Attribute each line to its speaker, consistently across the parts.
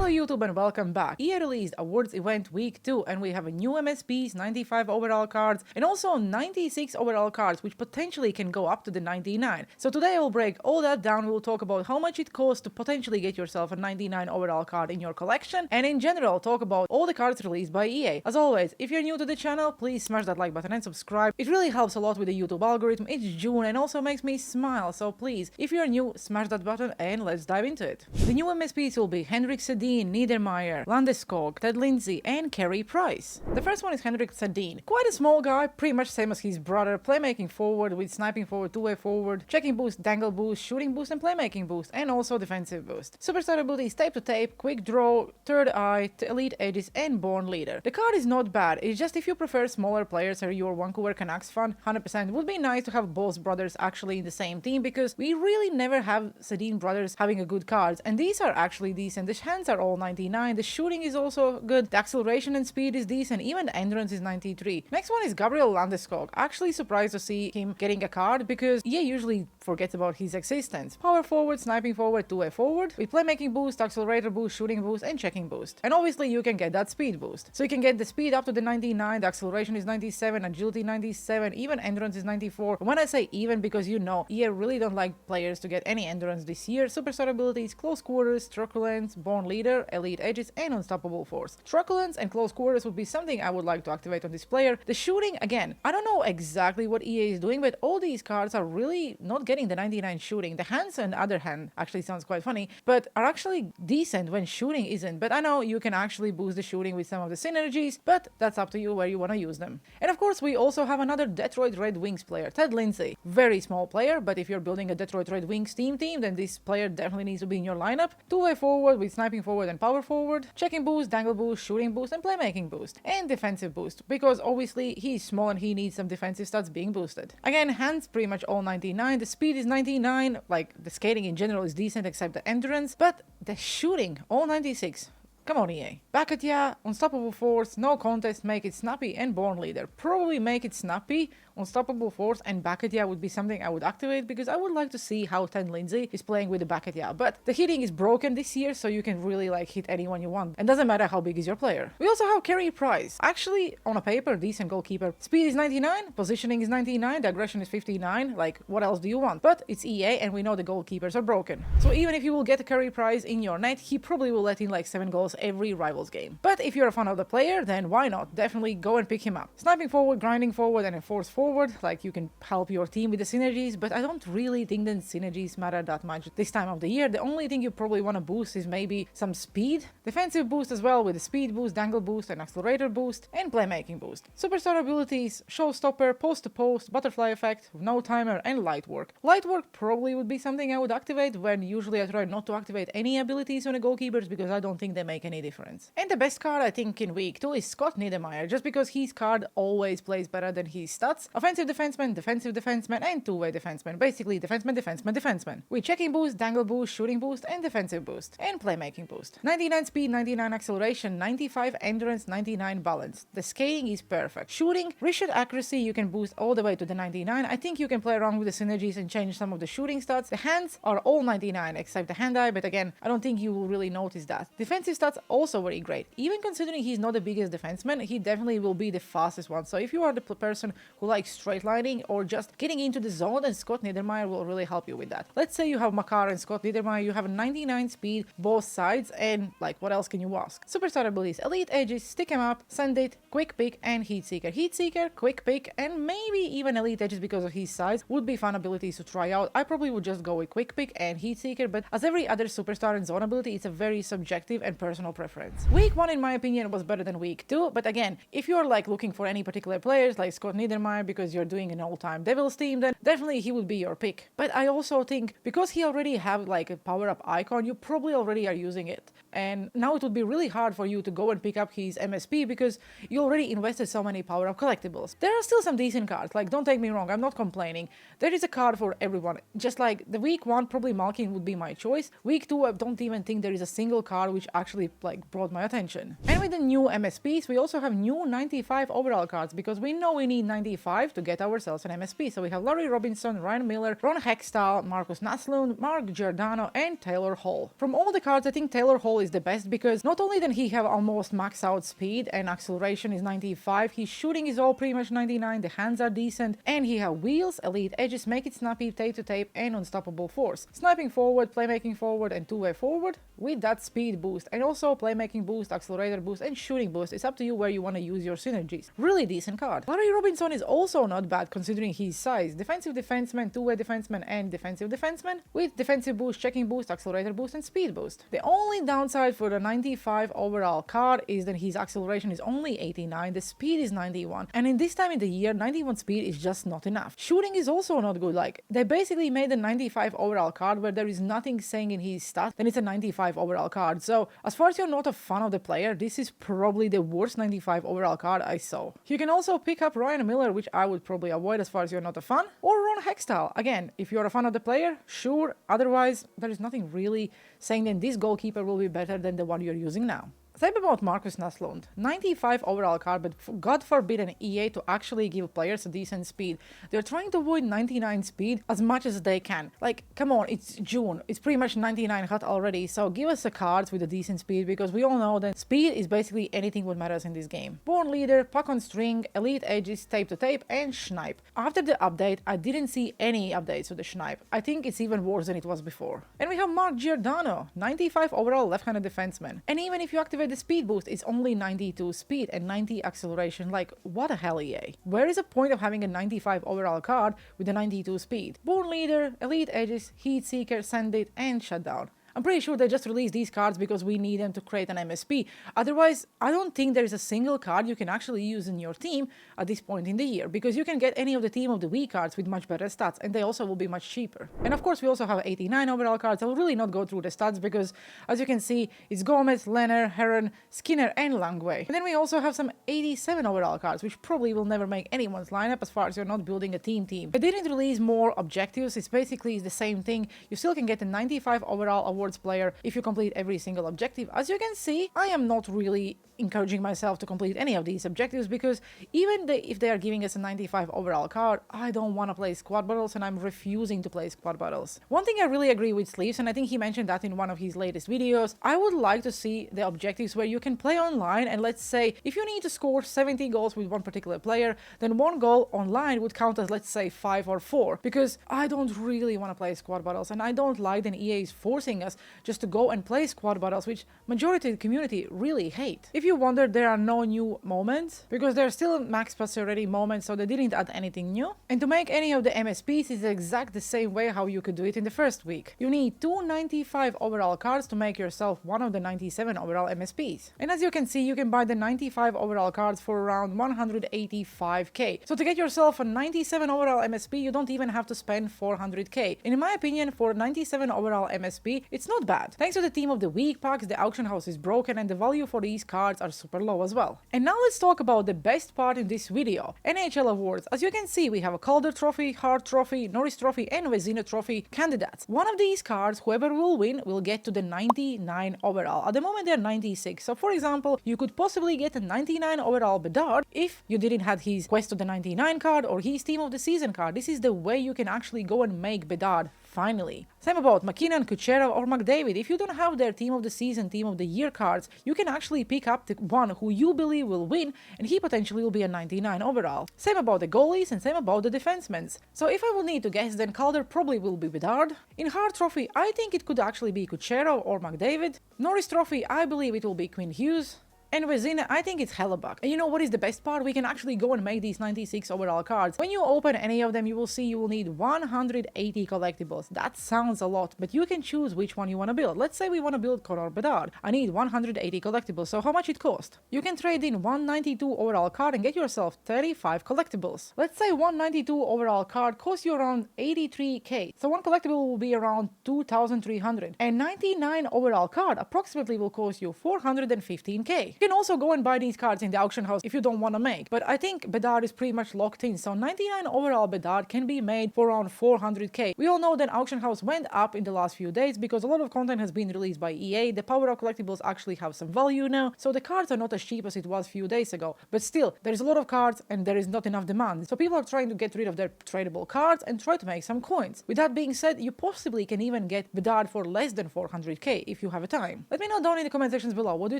Speaker 1: Hello YouTube and welcome back. EA released Awards Event Week 2 and we have a new MSPs, 95 overall cards and also 96 overall cards which potentially can go up to the 99. So today I will break all that down. We will talk about how much it costs to potentially get yourself a 99 overall card in your collection and in general talk about all the cards released by EA. As always, if you're new to the channel, please smash that like button and subscribe. It really helps a lot with the YouTube algorithm. It's June and also makes me smile, so please, if you're new, smash that button and let's dive into it. The new MSPs will be Henrik Sedin, Niedermayer, Landeskog, Ted Lindsay, and Carey Price. The first one is Henrik Sedin. Quite a small guy, pretty much same as his brother, playmaking forward with sniping forward, two-way forward, checking boost, dangle boost, shooting boost, and playmaking boost, and also defensive boost. Superstar abilities tape to tape, quick draw, third eye, elite edges, and born leader. The card is not bad, it's just if you prefer smaller players or you're Vancouver Canucks fan, 100% would be nice to have both brothers actually in the same team because we really never have Sedin brothers having a good cards, and these are actually decent. The hands are all 99, the shooting is also good, the acceleration and speed is decent, even the endurance is 93. Next one is Gabriel Landeskog. Actually surprised to see him getting a card because EA usually forgets about his existence. Power forward, sniping forward, two-way forward, with playmaking boost, accelerator boost, shooting boost, and checking boost. And obviously you can get that speed boost. So you can get the speed up to the 99, the acceleration is 97, agility 97, even endurance is 94. When I say even, because you know, EA really don't like players to get any endurance this year. Superstar abilities, close quarters, truculence, born leader, elite edges, and unstoppable force. Truculence and close quarters would be something I would like to activate on this player. The shooting, again, I don't know exactly what EA is doing, but all these cards are really not getting the 99 shooting. The hands, on the other hand, actually sounds quite funny, but are actually decent when shooting isn't. But I know you can actually boost the shooting with some of the synergies, but that's up to you where you want to use them. And of course, we also have another Detroit Red Wings player, Ted Lindsay. Very small player, but if you're building a Detroit Red Wings team, then this player definitely needs to be in your lineup. Two-way forward with sniping forward and power forward, checking boost, dangle boost, shooting boost, and playmaking boost, and defensive boost, because obviously he's small and he needs some defensive stats being boosted. Again, hands pretty much all 99, the speed is 99, like the skating in general is decent except the endurance, but the shooting all 96. Come on, EA. Bakatia, unstoppable force, no contest, make it snappy, and born leader. Probably make it snappy, unstoppable force, and Bakatia would be something I would activate because I would like to see how Ted Lindsay is playing with the Bakatia. But the hitting is broken this year, so you can really like hit anyone you want. And doesn't matter how big is your player. We also have Carey Price. Actually, on a paper, decent goalkeeper. Speed is 99, positioning is 99, the aggression is 59. Like, what else do you want? But it's EA, and we know the goalkeepers are broken. So even if you will get a Carey Price in your net, he probably will let in like 7 goals every Rivals game. But if you're a fan of the player, then why not? Definitely go and pick him up. Sniping forward, grinding forward, and enforce forward, like you can help your team with the synergies, but I don't really think that synergies matter that much this time of the year. The only thing you probably want to boost is maybe some speed. Defensive boost as well with the speed boost, dangle boost, and accelerator boost, and playmaking boost. Superstar abilities, showstopper, post to post, butterfly effect, no timer, and light work. Light work probably would be something I would activate when usually I try not to activate any abilities on the goalkeepers because I don't think they make any difference. And the best card I think in week 2 is Scott Niedermayer, just because his card always plays better than his stats. Offensive defenseman, defensive defenseman, and two-way defenseman. Basically defenseman, defenseman, defenseman. With checking boost, dangle boost, shooting boost, and defensive boost. And playmaking boost. 99 speed, 99 acceleration, 95 endurance, 99 balance. The skating is perfect. Shooting, wrist accuracy you can boost all the way to the 99. I think you can play around with the synergies and change some of the shooting stats. The hands are all 99 except the hand-eye, but again, I don't think you will really notice that. Defensive stats also very great. Even considering he's not the biggest defenseman, he definitely will be the fastest one. So if you are the person who likes straight lining or just getting into the zone, then Scott Niedermayer will really help you with that. Let's say you have Makar and Scott Niedermayer, you have a 99 speed both sides, and like what else can you ask? Superstar abilities, elite edges, stick him up, send it, quick pick, and heat seeker. Heat seeker, quick pick, and maybe even elite edges because of his size would be fun abilities to try out. I probably would just go with quick pick and heat seeker, but as every other superstar and zone ability, it's a very subjective and personal preference. Week 1 in my opinion was better than week 2, but again, if you're like looking for any particular players like Scott Niedermayer because you're doing an all-time Devils team, then definitely he would be your pick. But I also think because he already have like a power-up icon, you probably already are using it. And now it would be really hard for you to go and pick up his MSP because you already invested so many power-up collectibles. There are still some decent cards, like don't take me wrong, I'm not complaining. There is a card for everyone. Just like the week 1, probably Malkin would be my choice. Week 2, I don't even think there is a single card which actually like brought my attention. And with the new MSPs, we also have new 95 overall cards because we know we need 95 to get ourselves an MSP. So we have Larry Robinson, Ryan Miller, Ron Hextall, Marcus Naslund, Mark Giordano, and Taylor Hall. From all the cards, I think Taylor Hall is the best because not only then he have almost max out speed and acceleration is 95, his shooting is all pretty much 99, the hands are decent, and he have wheels, elite edges, make it snappy, tape to tape, and unstoppable force. Sniping forward, playmaking forward, and two-way forward with that speed boost, and also playmaking boost, accelerator boost, and shooting boost. It's up to you where you want to use your synergies. Really decent card. Larry Robinson is also not bad considering his size. Defensive defenseman, two-way defenseman, and defensive defenseman with defensive boost, checking boost, accelerator boost, and speed boost. The only downside for the 95 overall card is that his acceleration is only 89, the speed is 91, and in this time in the year, 91 speed is just not enough. Shooting is also not good. Like, they basically made a 95 overall card where there is nothing saying in his stats, then it's a 95 overall card. So as far as you're not a fan of the player, this is probably the worst 95 overall card I saw. You can also pick up Ryan Miller, which I would probably avoid as far as you're not a fan, or Ron Hextall. Again, if you're a fan of the player, sure. Otherwise, there is nothing really saying that this goalkeeper will be better than the one you're using now. Same about Marcus Naslund. 95 overall card, but God forbid an EA to actually give players a decent speed. They're trying to avoid 99 speed as much as they can. Like, come on, it's June. It's pretty much 99 hot already, so give us the cards with a decent speed because we all know that speed is basically anything what matters in this game. Born leader, puck on string, elite edges, tape to tape, and Schneip. After the update, I didn't see any updates to the Schneip. I think it's even worse than it was before. And we have Mark Giordano, 95 overall left-handed defenseman. And even if you activate the speed boost, it's only 92 speed and 90 acceleration. Like, what the hell, EA? Where is the point of having a 95 overall card with a 92 speed? Born leader, elite edges, heat seeker, send it, and shutdown. I'm pretty sure they just released these cards because we need them to create an MSP. Otherwise, I don't think there is a single card you can actually use in your team at this point in the year, because you can get any of the Team of the Week cards with much better stats, and they also will be much cheaper. And of course, we also have 89 overall cards. I will really not go through the stats because, as you can see, it's Gomez, Lehner, Heron, Skinner, and Langway. And then we also have some 87 overall cards, which probably will never make anyone's lineup as far as you're not building a team. They didn't release more objectives. It's basically the same thing. You still can get a 95 overall award player if you complete every single objective. As you can see, I am not really encouraging myself to complete any of these objectives because even if they are giving us a 95 overall card, I don't want to play squad battles and I'm refusing to play squad battles. One thing I really agree with Sleeves, and I think he mentioned that in one of his latest videos, I would like to see the objectives where you can play online, and let's say if you need to score 70 goals with one particular player, then one goal online would count as, let's say, 5 or 4, because I don't really want to play squad battles and I don't like that EA is forcing us just to go and play squad battles, which majority of the community really hate. If you wonder, there are no new moments because they're still max pass ready moments, so they didn't add anything new. And to make any of the MSPs is exact the same way how you could do it in the first week. You need 295 overall cards to make yourself one of the 97 overall MSPs. And as you can see, you can buy the 95 overall cards for around 185k. So to get yourself a 97 overall MSP, you don't even have to spend 400k. And in my opinion, for 97 overall MSP, it's not bad. Thanks to the Team of the Week packs, the auction house is broken and the value for these cards are super low as well. And now let's talk about the best part in this video, NHL awards. As you can see, we have a Calder Trophy, Hart Trophy, Norris Trophy, and Vezina Trophy candidates. One of these cards, whoever will win, will get to the 99 overall. At the moment, they're 96. So for example, you could possibly get a 99 overall Bedard if you didn't have his Quest to the 99 card or his Team of the Season card. This is the way you can actually go and make Bedard finally. Same about McKinnon, Kucherov, or McDavid. If you don't have their Team of the Season, Team of the Year cards, you can actually pick up the one who you believe will win, and he potentially will be a 99 overall. Same about the goalies and same about the defensemen. So if I will need to guess, then Calder probably will be Bedard. In Hart Trophy, I think it could actually be Kucherov or McDavid. Norris Trophy, I believe it will be Quinn Hughes. And Vezina, I think it's Hellebuck. And you know what is the best part? We can actually go and make these 96 overall cards. When you open any of them, you will see you will need 180 collectibles. That sounds a lot, but you can choose which one you want to build. Let's say we want to build Connor Bedard. I need 180 collectibles, so how much it cost? You can trade in 192 overall card and get yourself 35 collectibles. Let's say 192 overall card costs you around 83k. So one collectible will be around 2,300. And 99 overall card approximately will cost you 415k. You can also go and buy these cards in the auction house if you don't want to make, but I think Bedard is pretty much locked in, so 99 overall Bedard can be made for around 400k. We all know that auction house went up in the last few days because a lot of content has been released by EA. The Power Up collectibles actually have some value now, so the cards are not as cheap as it was a few days ago, but still, there is a lot of cards and there is not enough demand, so people are trying to get rid of their tradable cards and try to make some coins. With that being said, you possibly can even get Bedard for less than 400k if you have a time. Let me know down in the comment sections below, what do you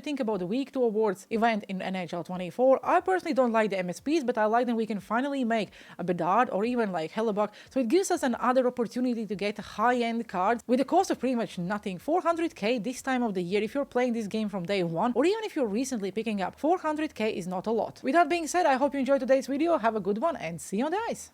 Speaker 1: think about the Week 2 awards event in NHL 24? I personally don't like the MSPs, but I like that we can finally make a Bedard or even like Hellebuck, so it gives us another opportunity to get high-end cards with a cost of pretty much nothing. 400k this time of the year if you're playing this game from day one, or even if you're recently picking up, 400k is not a lot. With that being said, I hope you enjoyed today's video, have a good one and see you on the ice!